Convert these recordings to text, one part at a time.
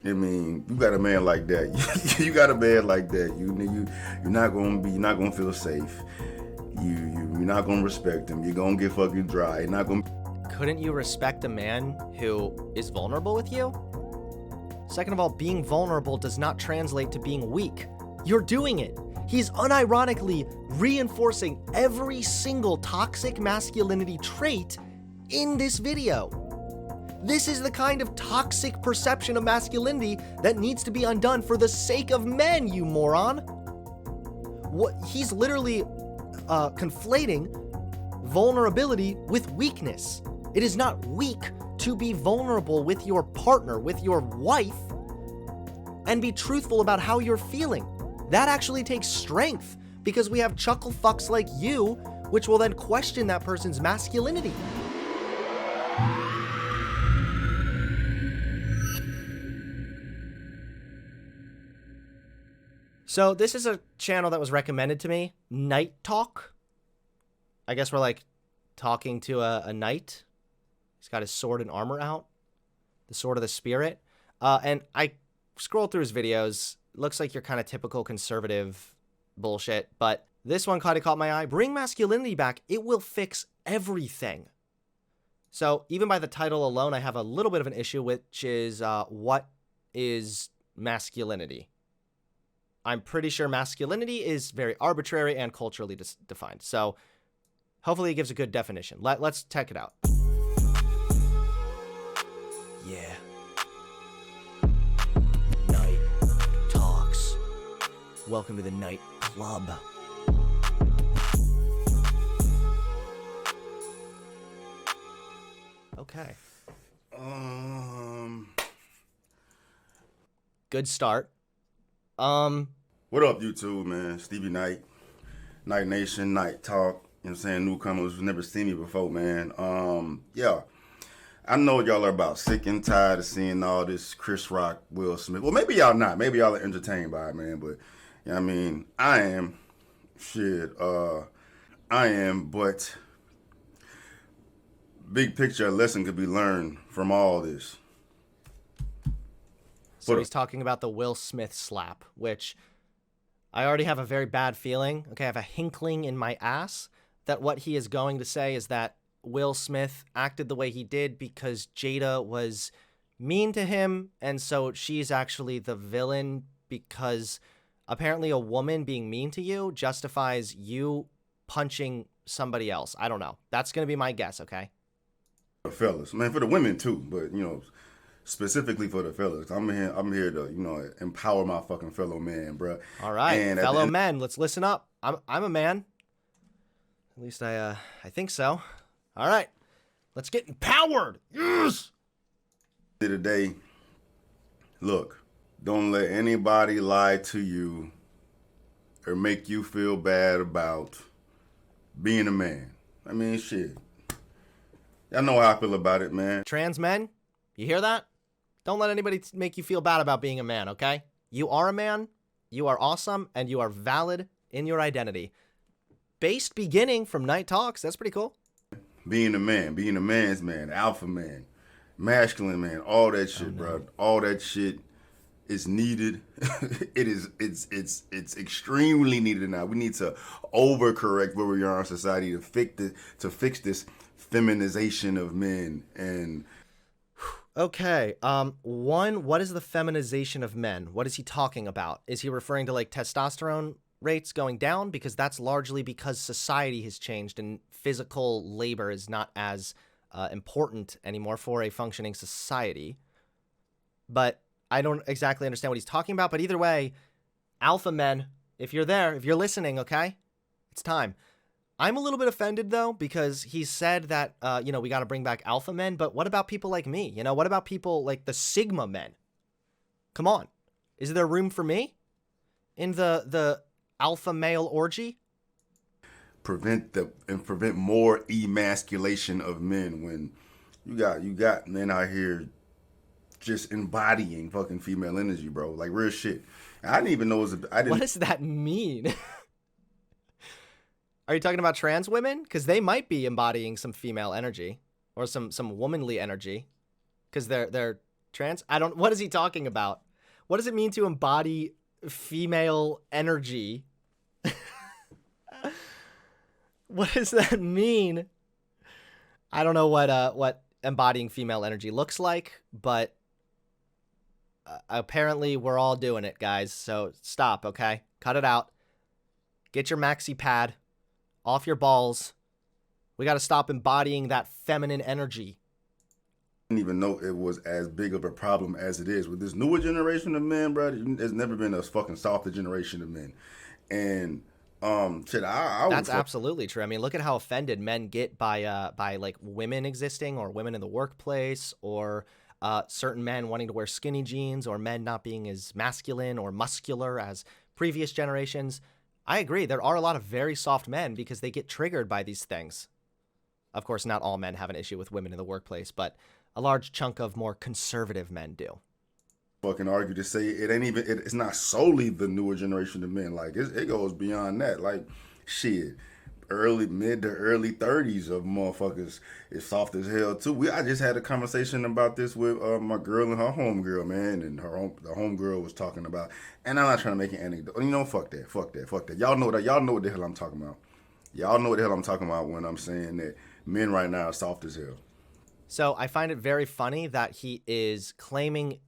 I mean, you got a man like that. You got a man like that. You're not gonna feel safe. You're not gonna respect him. You're gonna get fucking dry. You're not gonna. Couldn't you respect a man who is vulnerable with you? Second of all, being vulnerable does not translate to being weak. You're doing it. He's unironically reinforcing every single toxic masculinity trait in this video. This is the kind of toxic perception of masculinity that needs to be undone for the sake of men, you moron. What he's literally conflating vulnerability with weakness. It is not weak to be vulnerable with your partner, with your wife, and be truthful about how you're feeling. That actually takes strength, because we have chuckle fucks like you, which will then question that person's masculinity. So this is a channel that was recommended to me, Night Talk. I guess we're like talking to a knight. He's got his sword and armor out, the sword of the spirit. And I scrolled through his videos. Looks like your kind of typical conservative bullshit, but this one kind of caught my eye. Bring masculinity back. It will fix everything. So even by the title alone, I have a little bit of an issue, which is what is masculinity? I'm pretty sure masculinity is very arbitrary and culturally defined. So hopefully it gives a good definition. Let's check it out. Yeah. Night Talks. Welcome to the Night Club. Okay. Good start. What up, YouTube, man? Stevie Knight, Night Nation, Night Talk. You know what I'm saying? Newcomers who've never seen me before, man. Yeah. I know y'all are about sick and tired of seeing all this Chris Rock, Will Smith. Well, maybe y'all not. Maybe y'all are entertained by it, man. But, you know what I mean? I am. Shit. I am, but big picture, a lesson could be learned from all this. So he's talking about the Will Smith slap, which I already have a very bad feeling. Okay, I have a hinkling in my ass that what he is going to say is that Will Smith acted the way he did because Jada was mean to him, and so she's actually the villain because apparently a woman being mean to you justifies you punching somebody else. I don't know. That's going to be my guess, okay? Fellas, man, for the women too, but you know, specifically for the fellas. I'm here to, you know, empower my fucking fellow man, bro. All right, and fellow men, let's listen up. I'm a man. At least I think so. All right, let's get empowered. Yes. Today, look, don't let anybody lie to you or make you feel bad about being a man. I mean, shit. Y'all know how I feel about it, man. Trans men, you hear that? Don't let anybody make you feel bad about being a man, okay? You are a man, you are awesome, and you are valid in your identity. Based beginning from Night Talks, that's pretty cool. Being a man, being a man's man, alpha man, masculine man, all that shit, bro. All that shit is needed. It's extremely needed now. We need to overcorrect where we are in society to fix this feminization of men. And okay, what is the feminization of men? What is he talking about? Is he referring to like testosterone rates going down? Because that's largely because society has changed and physical labor is not as important anymore for a functioning society. But I don't exactly understand what he's talking about. But either way, alpha men, if you're there, if you're listening, okay, it's time. I'm a little bit offended, though, because he said that, you know, we got to bring back alpha men. But what about people like me? You know, what about people like the Sigma men? Come on. Is there room for me in the alpha male orgy? Prevent more emasculation of men when you got men out here just embodying fucking female energy, bro. Like real shit. I didn't even know What does that mean? Are you talking about trans women? Because they might be embodying some female energy or some womanly energy, because they're What is he talking about? What does it mean to embody female energy? What does that mean? I don't know what embodying female energy looks like, but apparently we're all doing it, guys. So stop, okay? Cut it out. Get your maxi pad off your balls. We got to stop embodying that feminine energy. I didn't even know it was as big of a problem as it is with this newer generation of men, bro. There's never been a fucking softer generation of men, and shit, That's absolutely true. I mean, look at how offended men get by like women existing, or women in the workplace, or certain men wanting to wear skinny jeans, or men not being as masculine or muscular as previous generations. I agree. There are a lot of very soft men because they get triggered by these things. Of course, not all men have an issue with women in the workplace, but a large chunk of more conservative men do. Fucking argue to say it's not solely the newer generation of men. Like it goes beyond that. Like shit, mid to early 30s of motherfuckers is soft as hell too. I just had a conversation about this with my girl and her homegirl, man, and the homegirl was talking about. And I'm not trying to make an anecdote. You know, fuck that. Y'all know what the hell I'm talking about. Y'all know what the hell I'm talking about when I'm saying that men right now are soft as hell. So I find it very funny that he is claiming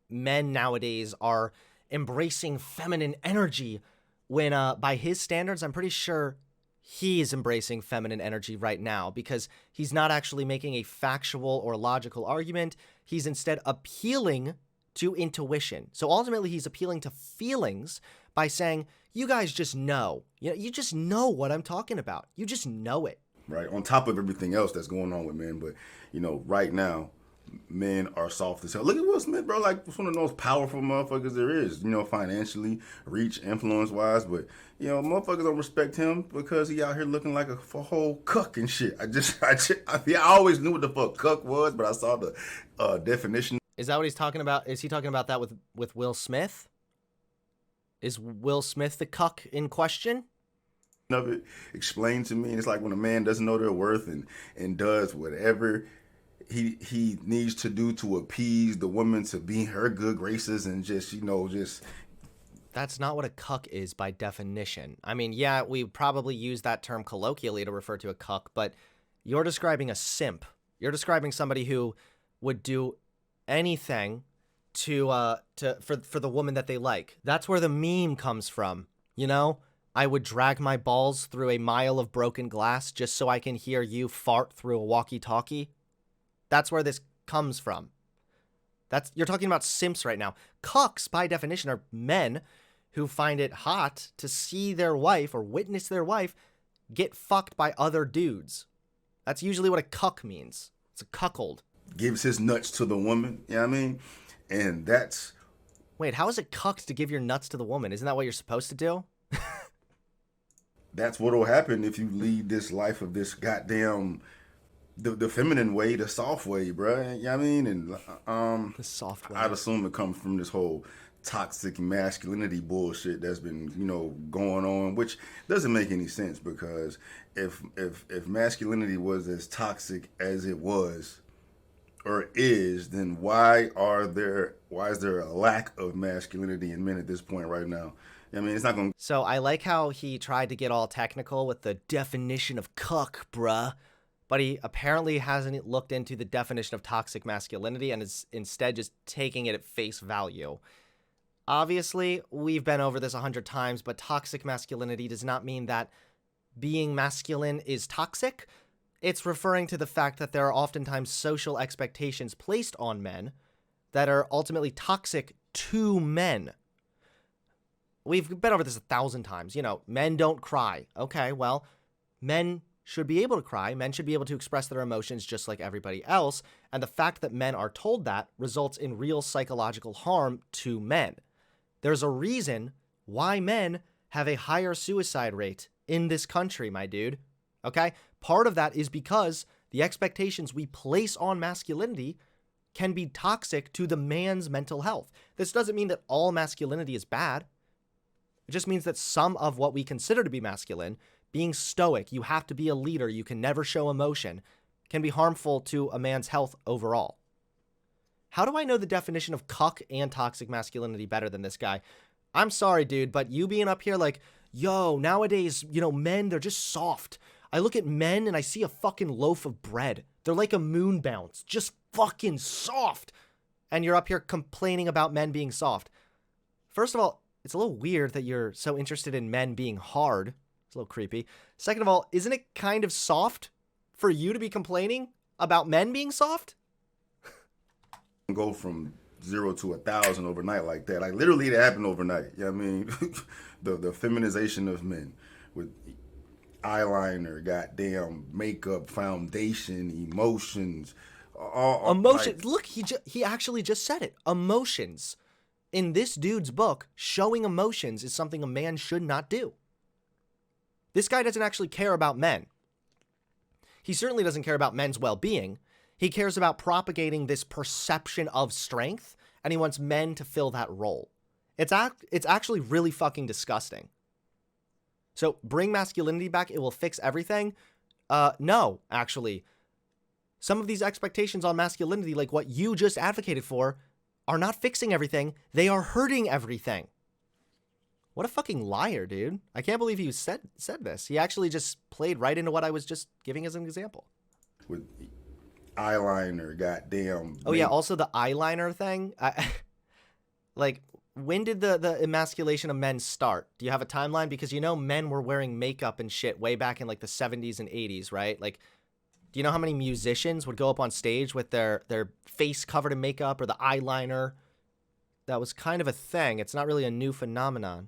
men nowadays are embracing feminine energy when by his standards, I'm pretty sure he is embracing feminine energy right now, because he's not actually making a factual or logical argument. He's instead appealing to intuition. So ultimately, he's appealing to feelings by saying, you guys just know. You just know what I'm talking about. You just know it. Right, on top of everything else that's going on with men. But, right now, men are soft as hell. Look at Will Smith, bro. Like, one of the most powerful motherfuckers there is, financially, reach, influence-wise. But, motherfuckers don't respect him because he out here looking like a whole cuck and shit. I always knew what the fuck cuck was, but I saw the definition. Is that what he's talking about? Is he talking about that with Will Smith? Is Will Smith the cuck in question? Of it explained to me, and it's like when a man doesn't know their worth and does whatever he needs to do to appease the woman to be in her good graces and just that's not what a cuck is by definition. I mean, yeah, we probably use that term colloquially to refer to a cuck, but you're describing a simp. You're describing somebody who would do anything for the woman that they like. That's where the meme comes from, I would drag my balls through a mile of broken glass just so I can hear you fart through a walkie-talkie. That's where this comes from. You're talking about simps right now. Cucks, by definition, are men who find it hot to see their wife or witness their wife get fucked by other dudes. That's usually what a cuck means. It's a cuckold. Gives his nuts to the woman, you know what I mean? And that's... Wait, how is it cucked to give your nuts to the woman? Isn't that what you're supposed to do? That's what will happen if you lead this life of this goddamn the feminine way, the soft way, bro. You know what I mean? And the soft way. I'd assume it comes from this whole toxic masculinity bullshit that's been going on, which doesn't make any sense, because if masculinity was as toxic as it was or is, then why is there a lack of masculinity in men at this point right now? I mean, it's not going to... So I like how he tried to get all technical with the definition of cuck, bruh. But he apparently hasn't looked into the definition of toxic masculinity and is instead just taking it at face value. Obviously, we've been over this 100 times, but toxic masculinity does not mean that being masculine is toxic. It's referring to the fact that there are oftentimes social expectations placed on men that are ultimately toxic to men. We've been over this 1,000 times. Men don't cry. Okay, well, men should be able to cry. Men should be able to express their emotions just like everybody else. And the fact that men are told that results in real psychological harm to men. There's a reason why men have a higher suicide rate in this country, my dude. Okay? Part of that is because the expectations we place on masculinity can be toxic to the man's mental health. This doesn't mean that all masculinity is bad. It just means that some of what we consider to be masculine, being stoic, you have to be a leader, you can never show emotion, can be harmful to a man's health overall. How do I know the definition of cuck and toxic masculinity better than this guy? I'm sorry, dude, but you being up here like, yo, nowadays, men, they're just soft. I look at men and I see a fucking loaf of bread. They're like a moon bounce, just fucking soft. And you're up here complaining about men being soft. First of all, it's a little weird that you're so interested in men being hard. It's a little creepy. Second of all, isn't it kind of soft for you to be complaining about men being soft? Go from 0 to 1,000 overnight like that. Like literally it happened overnight. You know what I mean? the feminization of men with eyeliner, goddamn makeup, foundation, emotions. Emotions. Look, he actually just said it. Emotions. In this dude's book, showing emotions is something a man should not do. This guy doesn't actually care about men. He certainly doesn't care about men's well-being. He cares about propagating this perception of strength, and he wants men to fill that role. It's actually really fucking disgusting. So bring masculinity back, it will fix everything? No, actually. Some of these expectations on masculinity, like what you just advocated for, are not fixing everything. They are hurting everything. What a fucking liar, dude. I can't believe he said this. He actually just played right into what I was just giving as an example. With eyeliner, goddamn. Oh, yeah, also the eyeliner thing. Like, when did the emasculation of men start? Do you have a timeline? Because men were wearing makeup and shit way back in like the 70s and 80s, right? Like, do you know how many musicians would go up on stage with their face covered in makeup or the eyeliner? That was kind of a thing. It's not really a new phenomenon.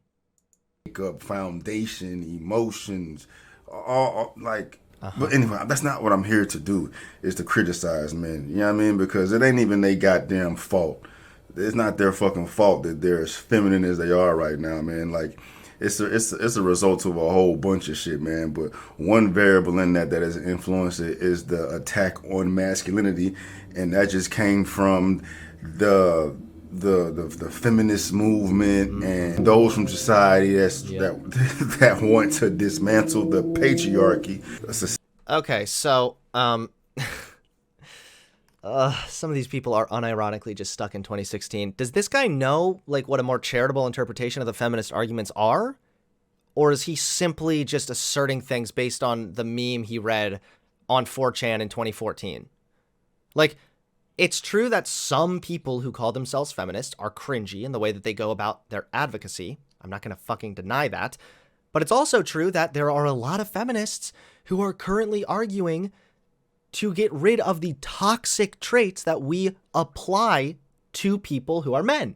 Makeup, foundation, emotions, all like. But anyway, that's not what I'm here to do, is to criticize men. You know what I mean? Because it ain't even their goddamn fault. It's not their fucking fault that they're as feminine as they are right now, man. Like, it's a result of a whole bunch of shit, man. But one variable in that has influenced it is the attack on masculinity, and that just came from the feminist movement and those from society that want to dismantle the patriarchy. Okay, so some of these people are unironically just stuck in 2016. Does this guy know like what a more charitable interpretation of the feminist arguments are? Or is he simply just asserting things based on the meme he read on 4chan in 2014? Like, it's true that some people who call themselves feminists are cringy in the way that they go about their advocacy. I'm not going to fucking deny that. But it's also true that there are a lot of feminists who are currently arguing to get rid of the toxic traits that we apply to people who are men.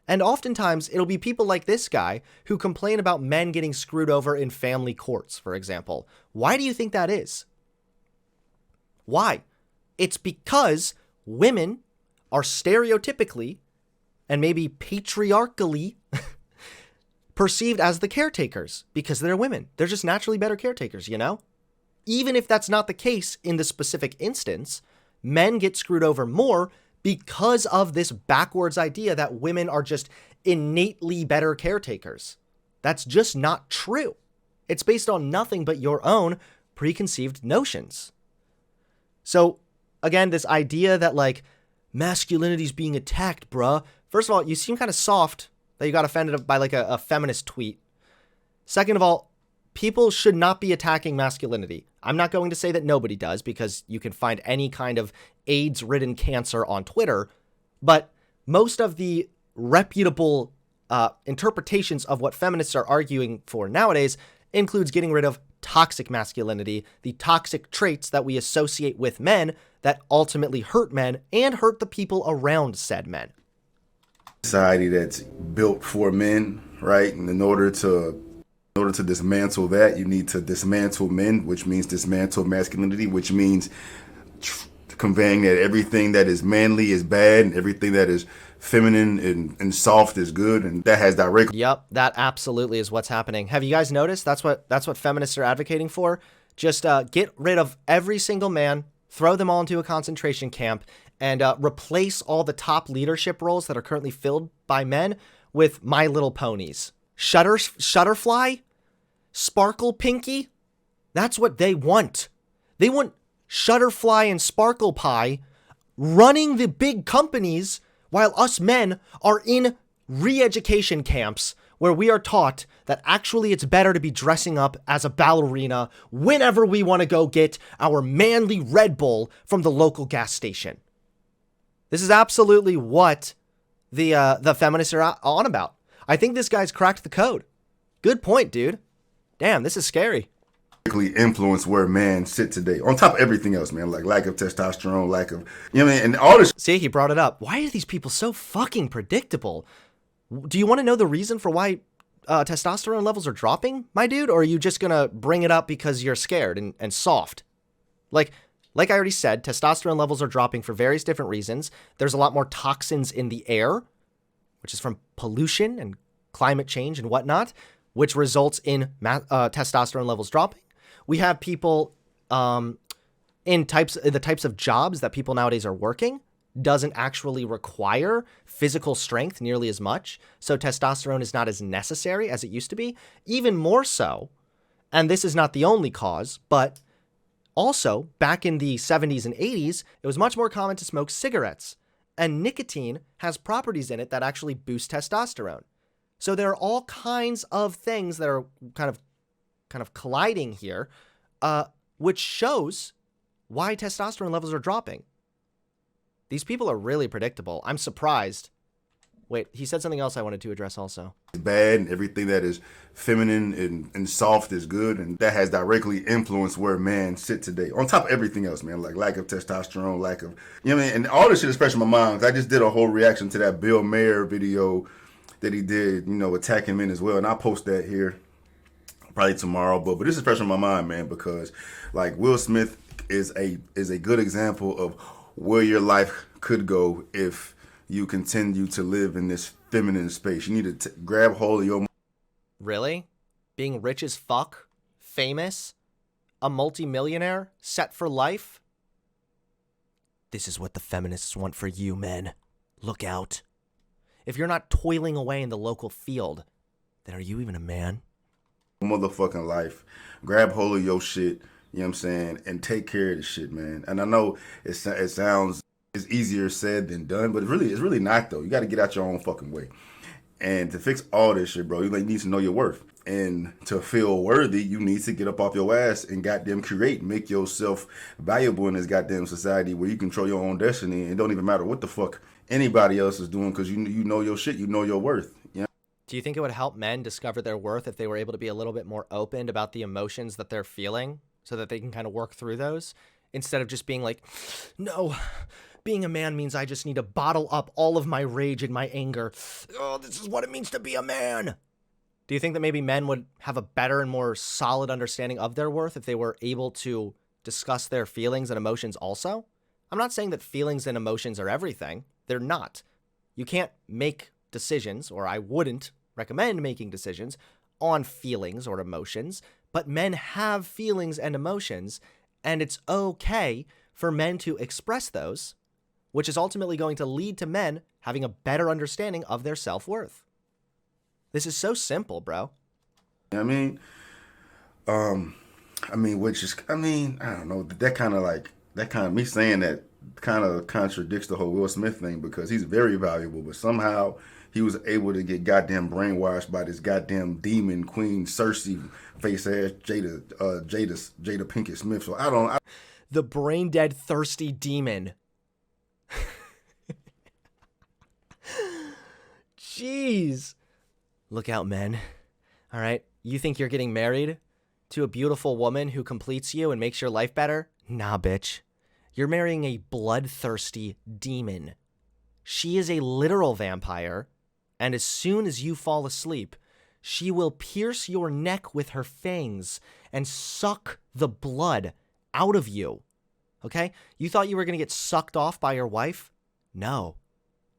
And oftentimes, it'll be people like this guy who complain about men getting screwed over in family courts, for example. Why do you think that is? Why? It's because women are stereotypically and maybe patriarchally perceived as the caretakers because they're women. They're just naturally better caretakers, Even if that's not the case in the specific instance, men get screwed over more because of this backwards idea that women are just innately better caretakers. That's just not true. It's based on nothing but your own preconceived notions. So, again, this idea that, like, masculinity's being attacked, bruh. First of all, you seem kind of soft that you got offended by, like, a feminist tweet. Second of all, people should not be attacking masculinity. I'm not going to say that nobody does, because you can find any kind of AIDS-ridden cancer on Twitter, but most of the reputable interpretations of what feminists are arguing for nowadays includes getting rid of toxic masculinity, the toxic traits that we associate with men that ultimately hurt men and hurt the people around said men. Society that's built for men, right? And in order to dismantle that, you need to dismantle men, which means dismantle masculinity, which means conveying that everything that is manly is bad and everything that is feminine and soft is good, and that has direct. Yep, that absolutely is what's happening. Have you guys noticed? That's what feminists are advocating for. Just get rid of every single man, throw them all into a concentration camp, and replace all the top leadership roles that are currently filled by men with My Little Ponies. Shutterfly, Sparkle Pinky, that's what they want. They want Shutterfly and Sparkle Pie running the big companies while us men are in re-education camps where we are taught that actually it's better to be dressing up as a ballerina whenever we want to go get our manly Red Bull from the local gas station. This is absolutely what the feminists are on about. I think this guy's cracked the code. Good point, dude. Damn, this is scary. Influence where men sit today. On top of everything else, man, like lack of testosterone, lack of, you know what I mean, and all this. See, he brought it up. Why are these people so fucking predictable? Do you want to know the reason for why testosterone levels are dropping, my dude? Or are you just going to bring it up because you're scared and soft? Like I already said, testosterone levels are dropping for various different reasons. There's a lot more toxins in the air, which is from pollution and climate change and whatnot, which results in testosterone levels dropping. We have people in the types of jobs that people nowadays are working doesn't actually require physical strength nearly as much. So testosterone is not as necessary as it used to be. Even more so, and this is not the only cause, but also back in the 70s and 80s, it was much more common to smoke cigarettes. And nicotine has properties in it that actually boost testosterone. So there are all kinds of things that are kind of colliding here, which shows why testosterone levels are dropping. These people are really predictable. I'm surprised. Wait, he said something else I wanted to address also. Bad and everything that is feminine and soft is good, and that has directly influenced where men sit today. On top of everything else, man, like lack of testosterone, lack of, you know what I mean, and all this shit is fresh in my mind. I just did a whole reaction to that Bill Maher video that he did, you know, attacking men as well, and I'll post that here probably tomorrow. But this is fresh in my mind, man, because like Will Smith is a good example of where your life could go if you continue to live in this feminine space. You need to grab hold of your... Really? Being rich as fuck? Famous? A multi-millionaire? Set for life? This is what the feminists want for you, men. Look out. If you're not toiling away in the local field, then are you even a man? Motherfucking life. Grab hold of your shit, you know what I'm saying, and take care of the shit, man. And I know it sounds... it's easier said than done, but it's really not, though. You got to get out your own fucking way. And to fix all this shit, bro, you need to know your worth. And to feel worthy, you need to get up off your ass and goddamn create, make yourself valuable in this goddamn society where you control your own destiny and it don't even matter what the fuck anybody else is doing, because you know your shit, you know your worth. You know? Do you think it would help men discover their worth if they were able to be a little bit more open about the emotions that they're feeling so that they can kind of work through those instead of just being like, no, being a man means I just need to bottle up all of my rage and my anger. Oh, this is what it means to be a man. Do you think that maybe men would have a better and more solid understanding of their worth if they were able to discuss their feelings and emotions also? I'm not saying that feelings and emotions are everything. They're not. You can't make decisions, or I wouldn't recommend making decisions on feelings or emotions, but men have feelings and emotions, and it's okay for men to express those, which is ultimately going to lead to men having a better understanding of their self-worth. This is so simple, bro. I mean, which is, I don't know, that kind of me saying that kind of contradicts the whole Will Smith thing, because he's very valuable, but somehow he was able to get goddamn brainwashed by this goddamn demon queen Cersei face ass Jada Pinkett Smith. So the brain dead thirsty demon. Jeez. Look out, men. All right, you think you're getting married to a beautiful woman who completes you and makes your life better? Nah, bitch. You're marrying a bloodthirsty demon. She is a literal vampire, and as soon as you fall asleep, she will pierce your neck with her fangs and suck the blood out of you. Okay? You thought you were going to get sucked off by your wife? No.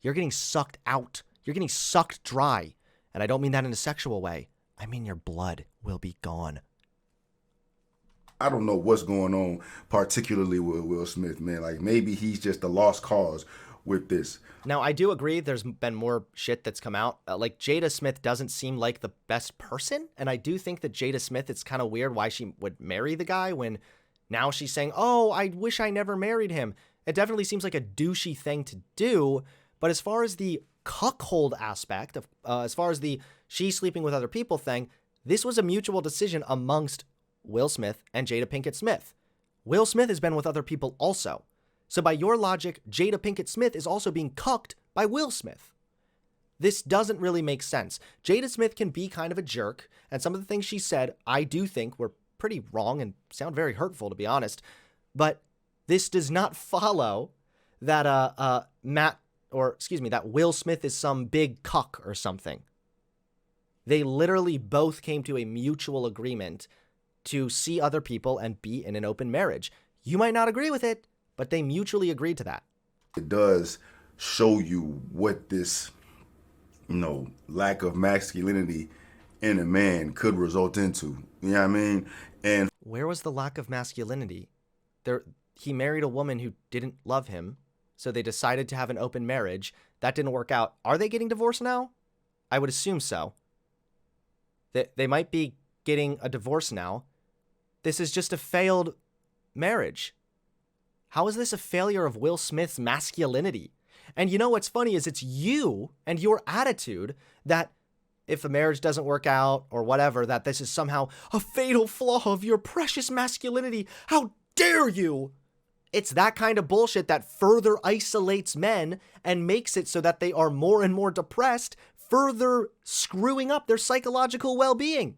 You're getting sucked out. You're getting sucked dry. And I don't mean that in a sexual way. I mean your blood will be gone. I don't know what's going on, particularly with Will Smith, man. Like, maybe he's just a lost cause with this. Now, I do agree there's been more shit that's come out. Like, Jada Smith doesn't seem like the best person. And I do think that Jada Smith, it's kind of weird why she would marry the guy when now she's saying, oh, I wish I never married him. It definitely seems like a douchey thing to do. But as far as the cuckold aspect, of, as far as the she's sleeping with other people thing, this was a mutual decision amongst Will Smith and Jada Pinkett Smith. Will Smith has been with other people also. So by your logic, Jada Pinkett Smith is also being cucked by Will Smith. This doesn't really make sense. Jada Smith can be kind of a jerk, and some of the things she said, I do think were pretty wrong and sound very hurtful, to be honest. But this does not follow that that Will Smith is some big cuck or something. They literally both came to a mutual agreement to see other people and be in an open marriage. You might not agree with it, but they mutually agreed to that. It does show you what this, lack of masculinity in a man could result into. You know what I mean? And where was the lack of masculinity? He married a woman who didn't love him, so they decided to have an open marriage. That didn't work out. Are they getting divorced now? I would assume so. They might be getting a divorce now. This is just a failed marriage. How is this a failure of Will Smith's masculinity? And you know what's funny is it's you and your attitude that if the marriage doesn't work out or whatever, that this is somehow a fatal flaw of your precious masculinity. How dare you? It's that kind of bullshit that further isolates men and makes it so that they are more and more depressed, further screwing up their psychological well-being.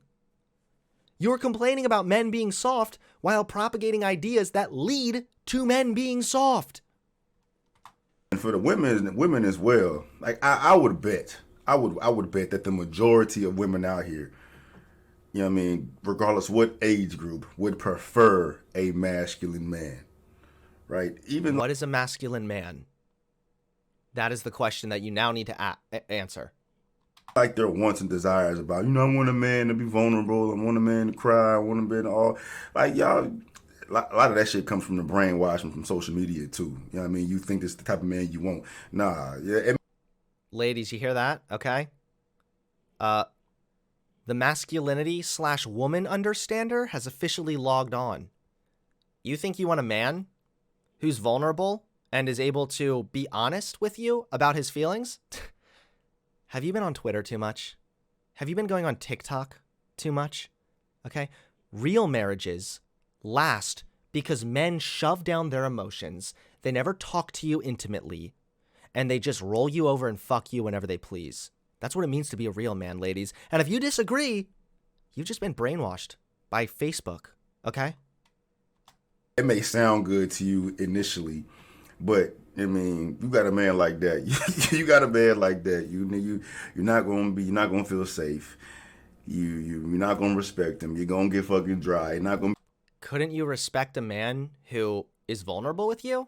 You're complaining about men being soft while propagating ideas that lead to men being soft. And for the women as well, like I would bet that the majority of women out here, regardless what age group, would prefer a masculine man, right? What is a masculine man? That is the question that you now need to answer. Like their wants and desires about, I want a man to be vulnerable, I want a man to cry, I want a man to all, like y'all, a lot of that shit comes from the brainwashing from social media too. You know what I mean? You think this is the type of man you want. Nah. Yeah. Ladies, you hear that? Okay. The masculinity/woman understander has officially logged on. You think you want a man who's vulnerable and is able to be honest with you about his feelings? Have you been on Twitter too much? Have you been going on TikTok too much? Okay. Real marriages last because men shove down their emotions. They never talk to you intimately, and they just roll you over and fuck you whenever they please. That's what it means to be a real man, ladies. And if you disagree, you've just been brainwashed by Facebook, okay? It may sound good to you initially, but you got a man like that. You got a man like that. You're not gonna feel safe. You're not gonna respect him. You're gonna get fucking dry. You're not gonna. Couldn't you respect a man who is vulnerable with you?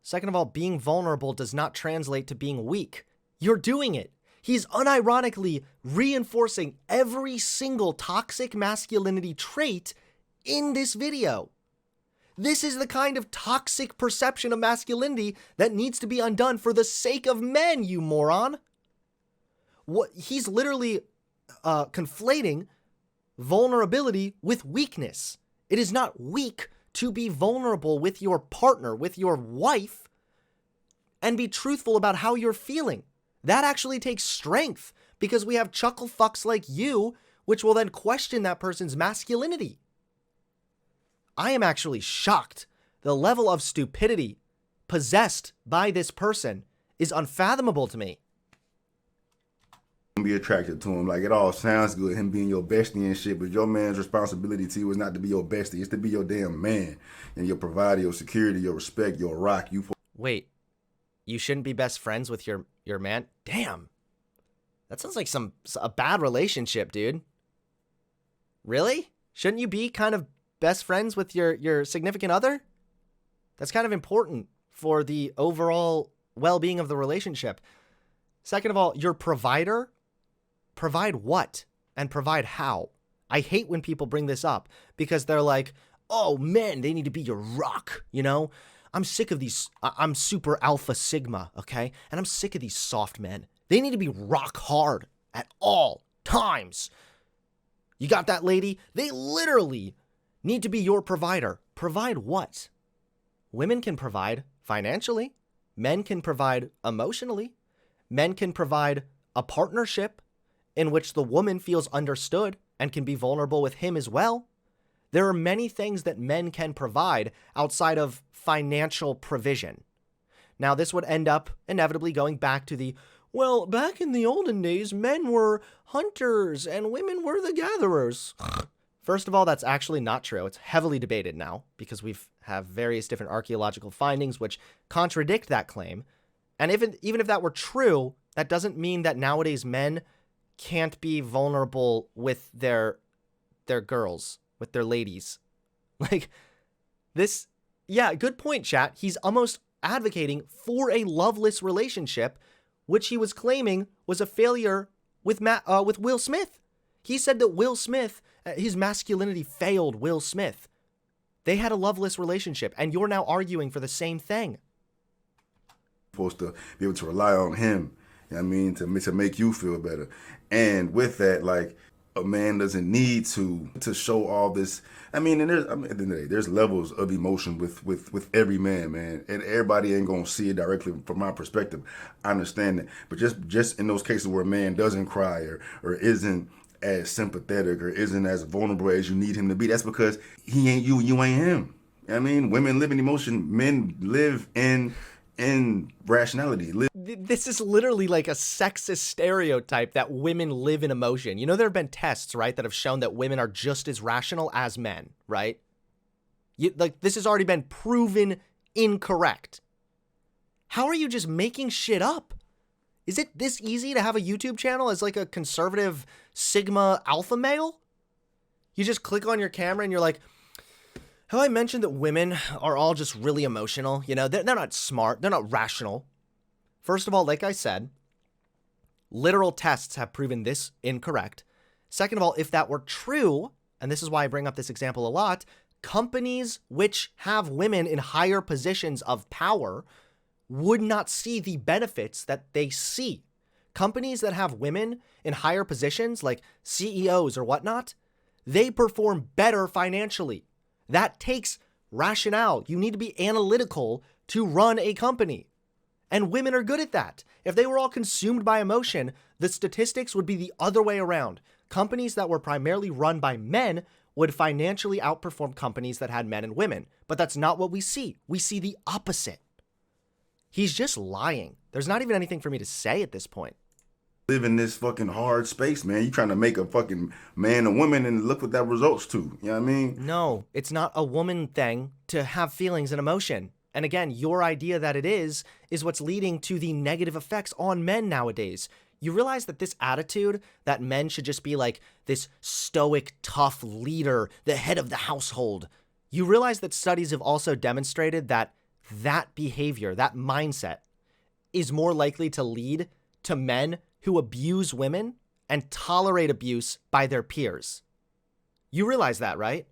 Second of all, being vulnerable does not translate to being weak. You're doing it. He's unironically reinforcing every single toxic masculinity trait in this video. This is the kind of toxic perception of masculinity that needs to be undone for the sake of men, you moron. He's literally conflating vulnerability with weakness. It is not weak to be vulnerable with your partner, with your wife, and be truthful about how you're feeling. That actually takes strength because we have chuckle fucks like you, which will then question that person's masculinity. I am actually shocked. The level of stupidity possessed by this person is unfathomable to me. Be attracted to him. Like, it all sounds good, him being your bestie and shit, but your man's responsibility to you is not to be your bestie. It's to be your damn man and your provider, your security, your respect, your rock. Wait, you shouldn't be best friends with your man? Damn. That sounds like a bad relationship, dude. Really? Shouldn't you be kind of best friends with your significant other? That's kind of important for the overall well-being of the relationship. Second of all, your provider, provide what and provide how? I hate when people bring this up because they're like, oh, men, they need to be your rock, I'm sick of these, I'm super alpha sigma, okay? And I'm sick of these soft men. They need to be rock hard at all times. You got that, lady? They literally need to be your provider. Provide what? Women can provide financially. Men can provide emotionally. Men can provide a partnership in which the woman feels understood and can be vulnerable with him as well. There are many things that men can provide outside of financial provision. Now, this would end up inevitably going back to the, well, back in the olden days, men were hunters and women were the gatherers. First of all, that's actually not true. It's heavily debated now because we have various different archaeological findings which contradict that claim. And even if that were true, that doesn't mean that nowadays men can't be vulnerable with their girls, with their ladies. Like this, yeah, good point, chat. He's almost advocating for a loveless relationship, which he was claiming was a failure with Will Smith. He said that Will Smith, his masculinity failed Will Smith. They had a loveless relationship, and you're now arguing for the same thing. Supposed to be able to rely on him, you know what I mean, to make you feel better. And with that, like, a man doesn't need to show all this. I mean, and at the end of the day, there's levels of emotion with every man, and everybody ain't gonna see it directly from my perspective. I understand that, but just in those cases where a man doesn't cry or isn't as sympathetic or isn't as vulnerable as you need him to be, that's because he ain't you ain't him. You know what I mean, women live in emotion, men live in rationality. This is literally like a sexist stereotype that women live in emotion. You know, there have been tests, right, that have shown that women are just as rational as men, right? This has already been proven incorrect. How are you just making shit up? Is it this easy to have a YouTube channel as like a conservative Sigma alpha male? You just click on your camera and you're like, have I mentioned that women are all just really emotional? You know, they're not smart. They're not rational. First of all, like I said, literal tests have proven this incorrect. Second of all, if that were true, and this is why I bring up this example a lot, companies which have women in higher positions of power would not see the benefits that they see. Companies that have women in higher positions, like CEOs or whatnot, they perform better financially. That takes rationale. You need to be analytical to run a company. And women are good at that. If they were all consumed by emotion, the statistics would be the other way around. Companies that were primarily run by men would financially outperform companies that had men and women. But that's not what we see. We see the opposite. He's just lying. There's not even anything for me to say at this point. Live in this fucking hard space, man. You trying to make a fucking man a woman and look what that results to. You know what I mean? No, it's not a woman thing to have feelings and emotion. And again, your idea that it is what's leading to the negative effects on men nowadays. You realize that this attitude that men should just be like this stoic, tough leader, the head of the household. You realize that studies have also demonstrated that that behavior, that mindset, is more likely to lead to men who abuse women and tolerate abuse by their peers. You realize that, right?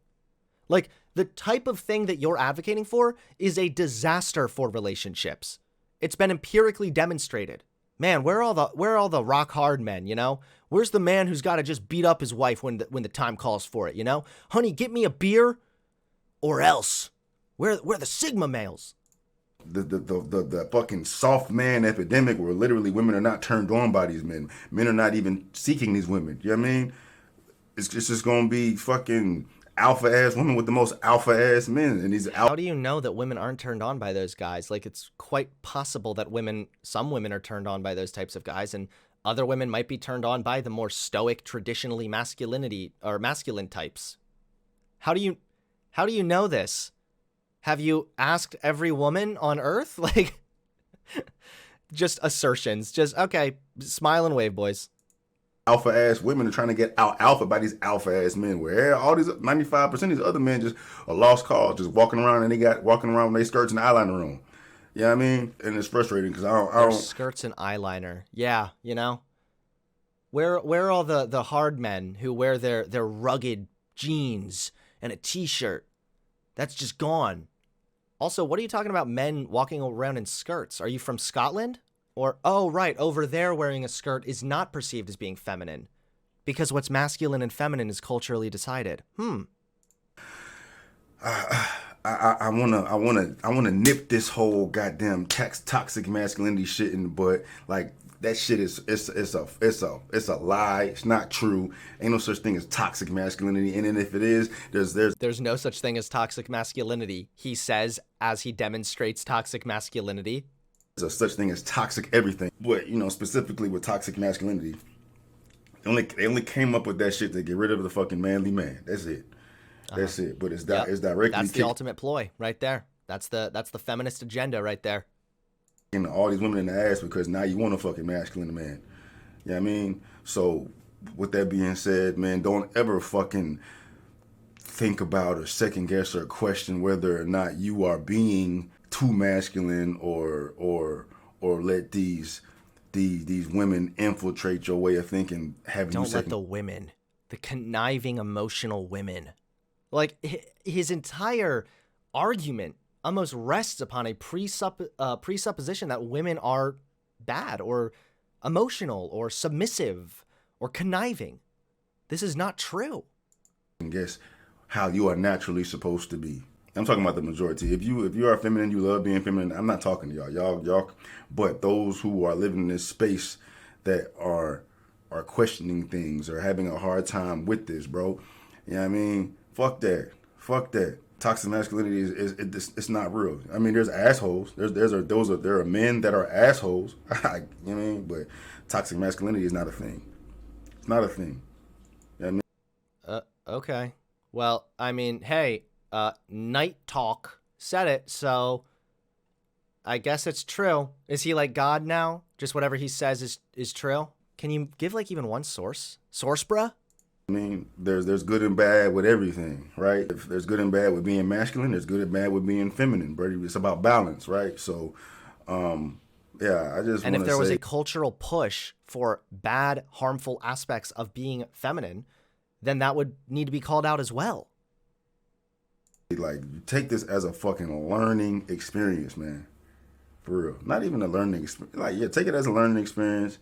Like, the type of thing that you're advocating for is a disaster for relationships. It's been empirically demonstrated. Man, where are all the rock hard men, you know? Where's the man who's got to just beat up his wife when the time calls for it, you know? Honey, get me a beer or else. Where are the Sigma males? The fucking soft man epidemic where literally women are not turned on by these men. Men are not even seeking these women. You know what I mean? It's just going to be fucking alpha ass women with the most alpha ass men. And these How do you know that women aren't turned on by those guys? Like, it's quite possible that some women are turned on by those types of guys, and other women might be turned on by the more stoic, traditionally masculine types. How do you know this? Have you asked every woman on Earth? Like, just assertions. Just, okay, smile and wave, boys. Alpha ass women are trying to get out alpha by these alpha ass men, where all these 95% of these other men just are lost cause, just walking around with their skirts and eyeliner on. You know what I mean? And it's frustrating because I don't. Skirts and eyeliner. Yeah, you know? Where are all the hard men who wear their rugged jeans and a t-shirt? That's just gone. Also, what are you talking about men walking around in skirts? Are you from Scotland? Or, oh, right, over there wearing a skirt is not perceived as being feminine. Because what's masculine and feminine is culturally decided. I wanna nip this whole goddamn toxic masculinity shit in the butt. Like that shit is it's a lie. It's not true. Ain't no such thing as toxic masculinity. And then if it is, there's no such thing as toxic masculinity, he says as he demonstrates toxic masculinity. There's a such thing as toxic everything. But specifically with toxic masculinity, they only came up with that shit to get rid of the fucking manly man. That's it. That's it. But it's directly. That's the ultimate ploy right there. That's the feminist agenda right there. All these women in the ass because now you want a fucking masculine man. You know what I mean? So with that being said, man, don't ever fucking think about or second guess or question whether or not you are being too masculine or let these women infiltrate your way of thinking. Don't let the women, the conniving, emotional women. Like, his entire argument almost rests upon a presupposition that women are bad or emotional or submissive or conniving. This is not true. And guess how you are naturally supposed to be. I'm talking about the majority. If you are feminine, you love being feminine. I'm not talking to y'all, but those who are living in this space that are questioning things or having a hard time with this, bro. You know what I mean? Fuck that. Toxic masculinity it's not real. I mean, there's assholes. There are men that are assholes. You know what I mean? But toxic masculinity is not a thing. It's not a thing. You know what I mean? Okay. Well, I mean, hey, Night Talk said it, so I guess it's true. Is he like God now? Just whatever he says is true? Can you give like even one source? Source, bruh? I mean, there's good and bad with everything, right? If there's good and bad with being masculine, there's good and bad with being feminine, Brady. It's about balance, right? So, yeah, I just. And if there was a cultural push for bad, harmful aspects of being feminine, then that would need to be called out as well. Like, take this as a fucking learning experience, man. For real. Not even a learning experience. Like, yeah, take it as a learning experience.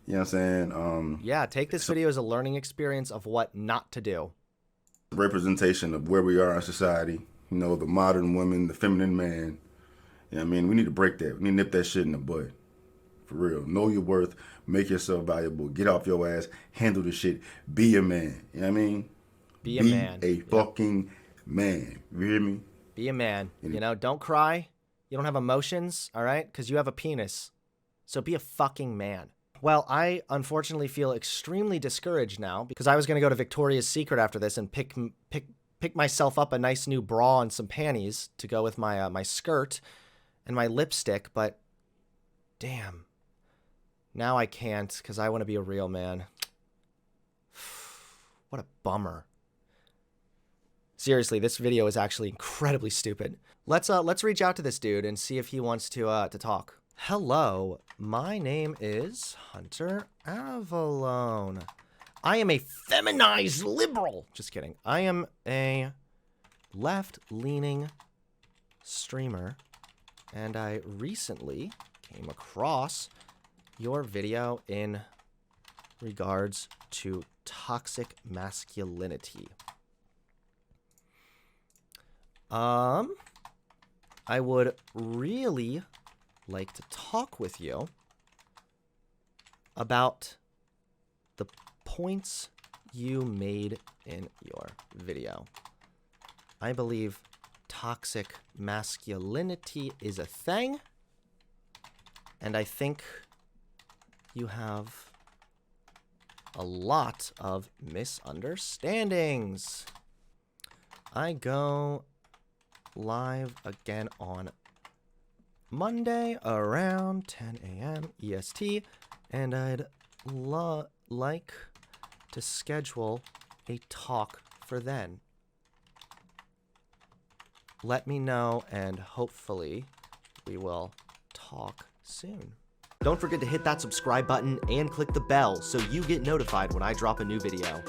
You know what I'm saying? Yeah, take this video as a learning experience of what not to do. Representation of where we are in society. You know, the modern woman, the feminine man. You know what I mean? We need to break that. We need to nip that shit in the bud. For real. Know your worth. Make yourself valuable. Get off your ass. Handle the shit. Be a man. You know what I mean? Be a man. Be a fucking man. You hear me? Be a man. You know, don't cry. You don't have emotions, all right? Because you have a penis. So be a fucking man. Well, I unfortunately feel extremely discouraged now because I was going to go to Victoria's Secret after this and pick myself up a nice new bra and some panties to go with my my skirt and my lipstick, but damn. Now I can't because I want to be a real man. What a bummer. Seriously, this video is actually incredibly stupid. Let's reach out to this dude and see if he wants to talk. Hello, my name is Hunter Avallone. I am a feminized liberal. Just kidding. I am a left-leaning streamer, and I recently came across your video in regards to toxic masculinity. I would really like to talk with you about the points you made in your video. I believe toxic masculinity is a thing, and I think you have a lot of misunderstandings. I go live again on Monday around 10 a.m. EST, and I'd like to schedule a talk for then. Let me know, and hopefully we will talk soon. Don't forget to hit that subscribe button and click the bell so you get notified when I drop a new video.